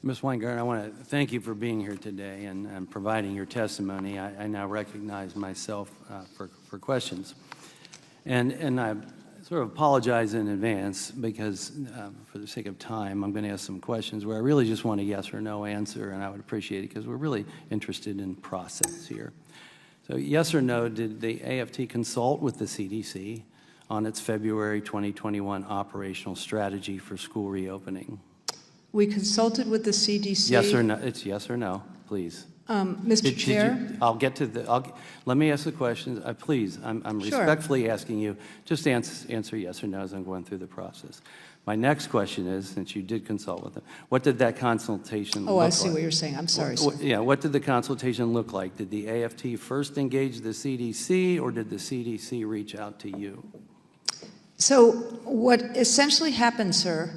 Ms. Weingarten, I want to thank you for being here today and providing your testimony. I now recognize myself for questions. And I sort of apologize in advance because for the sake of time, I'm going to ask some questions where I really just want a yes or no answer, and I would appreciate it because we're really interested in process here. So yes or no, did the AFT consult with the CDC on its February 2021 operational strategy for school reopening? We consulted with the CDC. Yes or no? It's yes or no, please. Mr. Chair? I'll get to the, let me ask the questions. Please, I'm Sure. respectfully asking you, just answer yes or no as I'm going through the process. My next question is, since you did consult with them, what did that consultation look like? Oh, I see what you're saying. I'm sorry, sir. Yeah, what did the consultation look like? Did the AFT first engage the CDC, or did the CDC reach out to you? So what essentially happened, sir,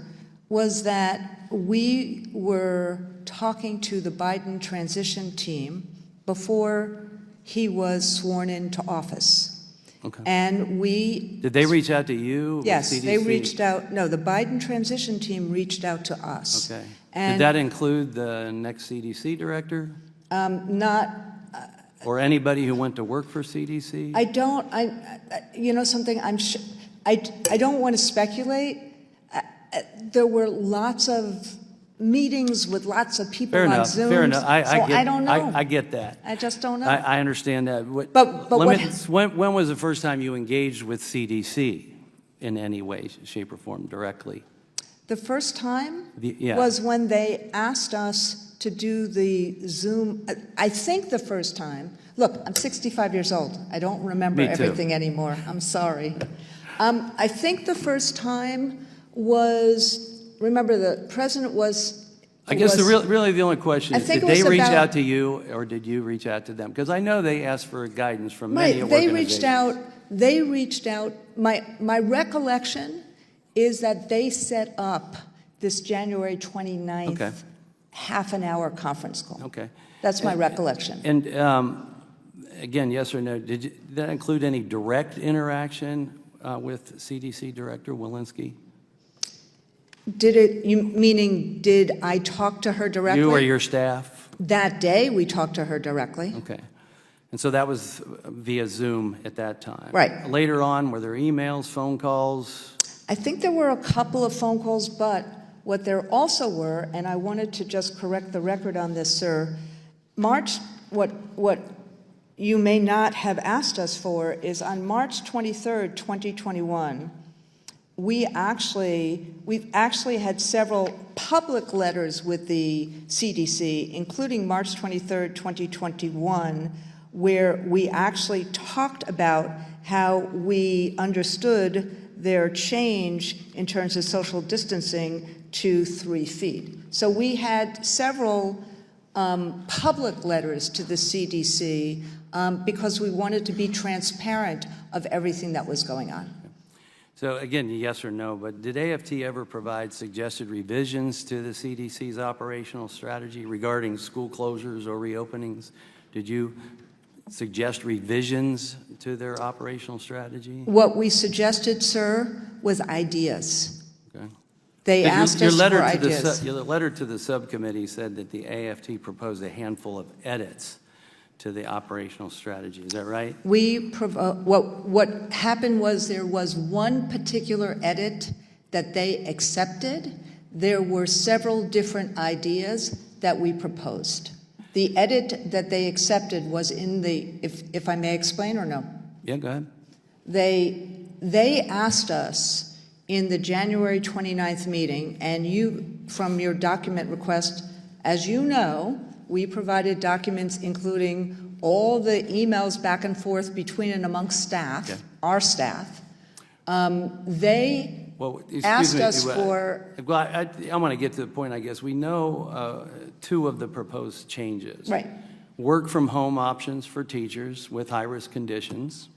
was that we were talking to the Biden transition team before he was sworn into office. Okay. And we... Did they reach out to you? Yes, CDC? they reached out. No, the Biden transition team reached out to us. Okay. And did that include the next CDC director? not... Or anybody who went to work for CDC? you know something, I don't want to speculate. There were lots of meetings with lots of people on Zoom. Fair enough. I don't know. I get that. I just don't know. I understand that. When was the first time you engaged with CDC in any way, shape, or form directly? The first time Yeah. was when they asked us to do the Zoom. I think the first time. Look, I'm 65 years old. I don't remember everything anymore. I'm sorry. I think the first time was, remember, the president was... I guess really the only question is, did they reach out to you, or did you reach out to them? Because I know they asked for guidance from many organizations. They reached out. My recollection is that they set up this January 29th half-an-hour conference call. Okay. That's my recollection. And again, yes or no, did that include any direct interaction with CDC Director Walensky? Meaning, did I talk to her directly? You or your staff? That day, we talked to her directly. Okay. And so that was via Zoom at that time? Right. Later on, were there emails, phone calls? I think there were a couple of phone calls, but what there also were, and I wanted to just correct the record on this, sir, what you may not have asked us for is on March 23rd, 2021, we've actually had several public letters with the CDC, including March 23rd, 2021, where we actually talked about how we understood their change in terms of social distancing to 3 feet. So we had several public letters to the CDC because we wanted to be transparent of everything that was going on. So again, yes or no, but did AFT ever provide suggested revisions to the CDC's operational strategy regarding school closures or reopenings? Did you suggest revisions to their operational strategy? What we suggested, sir, was ideas. Okay. They asked us for ideas. Your letter to the subcommittee said that the AFT proposed a handful of edits to the operational strategy. Is that right? What happened was there was one particular edit that they accepted. There were several different ideas that we proposed. The edit that they accepted was in the, if I may explain or no? Yeah, go ahead. They asked us in the January 29th meeting, and you, from your document request, as you know, we provided documents including all the emails back and forth between and amongst staff, our staff. They asked us for... Well, I want to get to the point, I guess. We know 2 of the proposed changes. Right. Work from home options for teachers with high-risk conditions,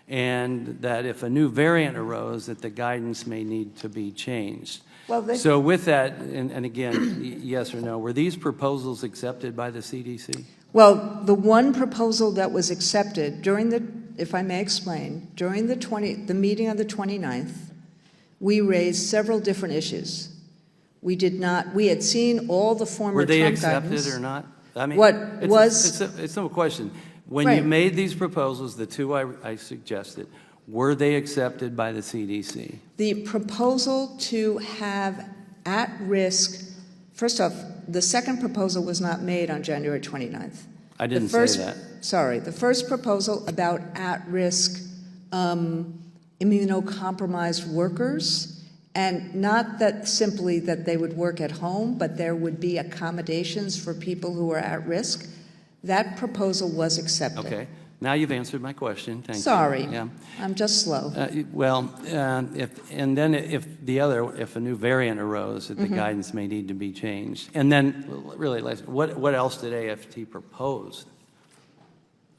and that if a new variant arose, that the guidance may need to be changed. Well, so with that, and again, yes or no, were these proposals accepted by the CDC? Well, the one proposal that was accepted during the, if I may explain, during the meeting on the 29th, we raised several different issues. We did not, we had seen all the former Were they Trump accepted guidance. or not? I mean, What it's was- it's no question. When you Right. made these proposals, the two I suggested, were they accepted by the CDC? The proposal to have at-risk, first off, the second proposal was not made on January 29th. I didn't The first, say that. Sorry, the first proposal about at-risk immunocompromised workers, and not that simply that they would work at home, but there would be accommodations for people who are at risk, that proposal was accepted. Okay. Now you've answered my question. Thank you. Sorry, Yeah. I'm just slow. If a new variant arose, that the guidance may need to be changed. And then, really, what else did AFT propose?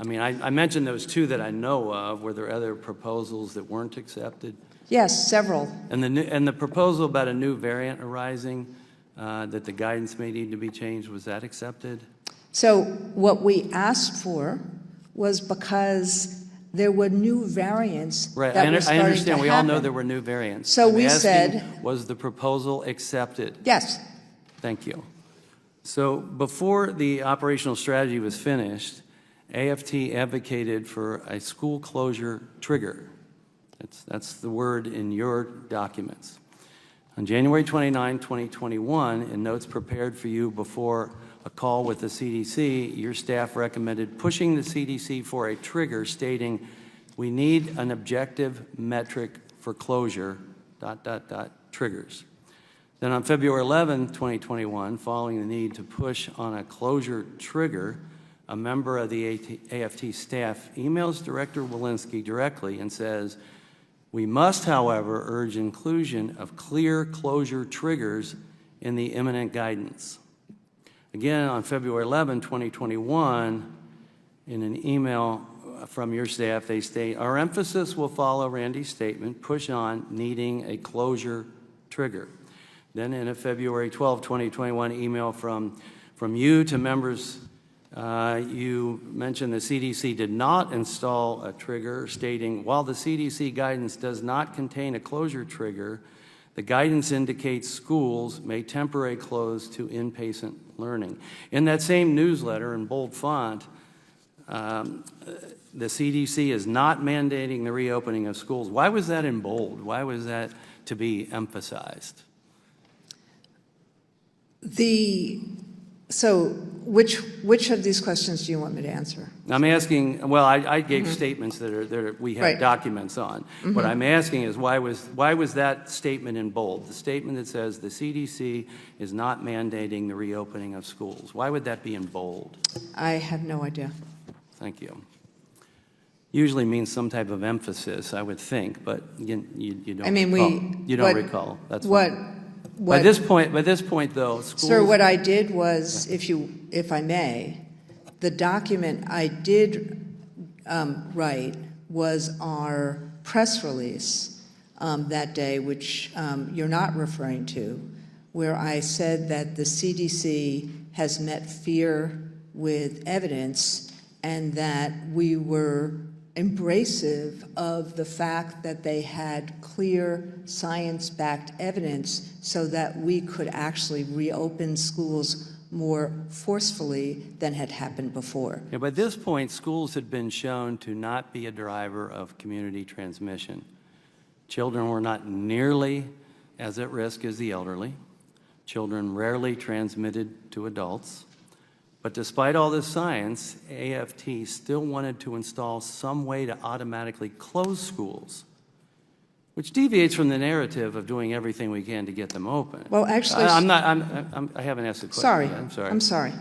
I mean, I mentioned those two that I know of. Were there other proposals that weren't accepted? Yes, several. And the proposal about a new variant arising, that the guidance may need to be changed, was that accepted? So what we asked for was because there were new variants Right, that I were starting understand. to We all know happen. there were new variants. So I'm we asking, said- was the proposal accepted? Yes. Thank you. So before the operational strategy was finished, AFT advocated for a school closure trigger. That's the word in your documents. On January 29, 2021, in notes prepared for you before a call with the CDC, your staff recommended pushing the CDC for a trigger stating, we need an objective metric for closure, ... triggers. Then on February 11, 2021, following the need to push on a closure trigger, a member of the AFT staff emails Director Walensky directly and says, we must, however, urge inclusion of clear closure triggers in the imminent guidance. Again, on February 11, 2021, in an email from your staff, they state, our emphasis will follow Randi's statement, push on needing a closure trigger. Then in a February 12, 2021 email from you to members, you mentioned the CDC did not install a trigger, stating, while the CDC guidance does not contain a closure trigger, the guidance indicates schools may temporarily close to in-person learning. In that same newsletter, in bold font, the CDC is not mandating the reopening of schools. Why was that in bold? Why was that to be emphasized? So which of these questions do you want me to answer? I'm asking, well, I gave statements that we have Right. documents on. What I'm asking is why was that statement in bold? The statement that says the CDC is not mandating the reopening of schools. Why would that be in bold? I have no idea. Thank you. Usually means some type of emphasis, I would think, but you don't. I mean, recall. You don't recall. That's fine. By this point, though, schools. Sir, what I did was, if I may, the document I did write was our press release that day, which you're not referring to, where I said that the CDC has met fear with evidence and that we were embracive of the fact that they had clear science-backed evidence so that we could actually reopen schools more forcefully than had happened before. Yeah, by this point, schools had been shown to not be a driver of community transmission. Children were not nearly as at risk as the elderly. Children rarely transmitted to adults. But despite all this science, AFT still wanted to install some way to automatically close schools, which deviates from the narrative of doing everything we can to get them open. Well, actually, I haven't asked the question sorry, yet. I'm sorry.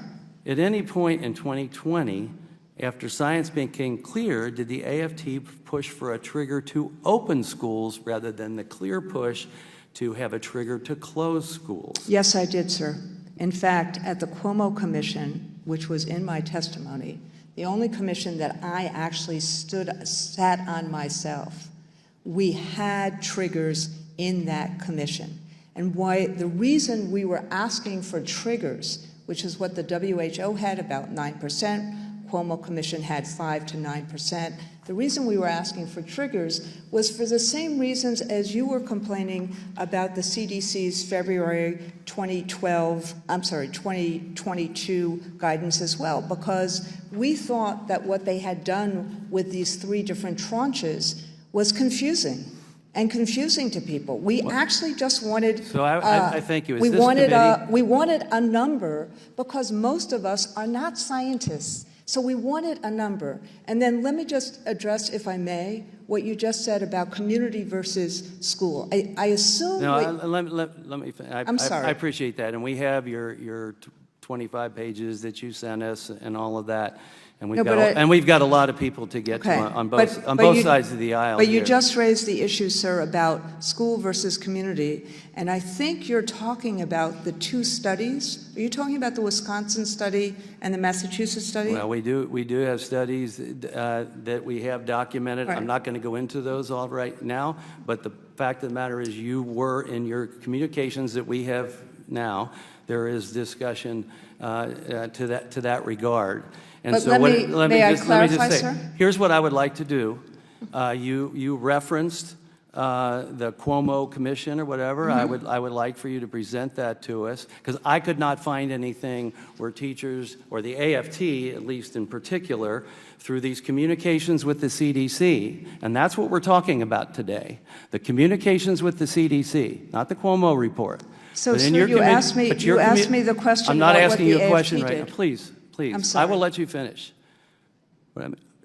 At any point in 2020, after science became clear, did the AFT push for a trigger to open schools rather than the clear push to have a trigger to close schools? Yes, I did, sir. In fact, at the Cuomo Commission, which was in my testimony, the only commission that I actually sat on myself, we had triggers in that commission. And the reason we were asking for triggers, which is what the WHO had, about 9%, Cuomo Commission had 5 to 9%. The reason we were asking for triggers was for the same reasons as you were complaining about the CDC's February 2022 guidance as well, because we thought that what they had done with these 3 different tranches was confusing to people. We actually just wanted. So I thank you. Is we this wanted committee- we wanted a number because most of us are not scientists. So we wanted a number. And then let me just address, if I may, what you just said about community versus school. I assume. No, let me. I'm sorry. I appreciate that, and we have your 25 pages that you sent us and all of that. And we've got a lot of people to get to on both sides of the aisle. But you here. just raised the issue, sir, about school versus community, and I think you're talking about the 2 studies. Are you talking about the Wisconsin study and the Massachusetts study? Well, we do have studies that we have documented. Right. I'm not going to go into those all right now, but the fact of the matter is, you were in your communications that we have now. There is discussion to that regard. And But so may I clarify, sir? Here's what I would like to do. You referenced the Cuomo Commission or whatever. Mm-hmm. I would like for you to present that to us, because I could not find anything where teachers, or the AFT at least in particular, through these communications with the CDC, and that's what we're talking about today, the communications with the CDC, not the Cuomo report. So, sir, you asked me the question. I'm not about asking what you the a question AFT right did. now. Please. I'm sorry. I will let you finish.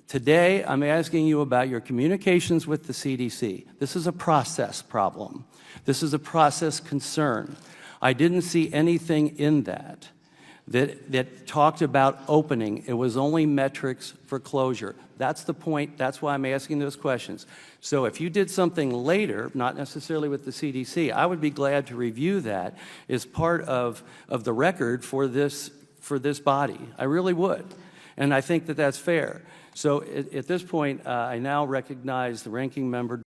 Today, I'm asking you about your communications with the CDC. This is a process problem. This is a process concern. I didn't see anything in that talked about opening. It was only metrics for closure. That's the point. That's why I'm asking those questions. So if you did something later, not necessarily with the CDC, I would be glad to review that as part of the record for this body. I really would. And I think that that's fair. So at this point, I now recognize the ranking member,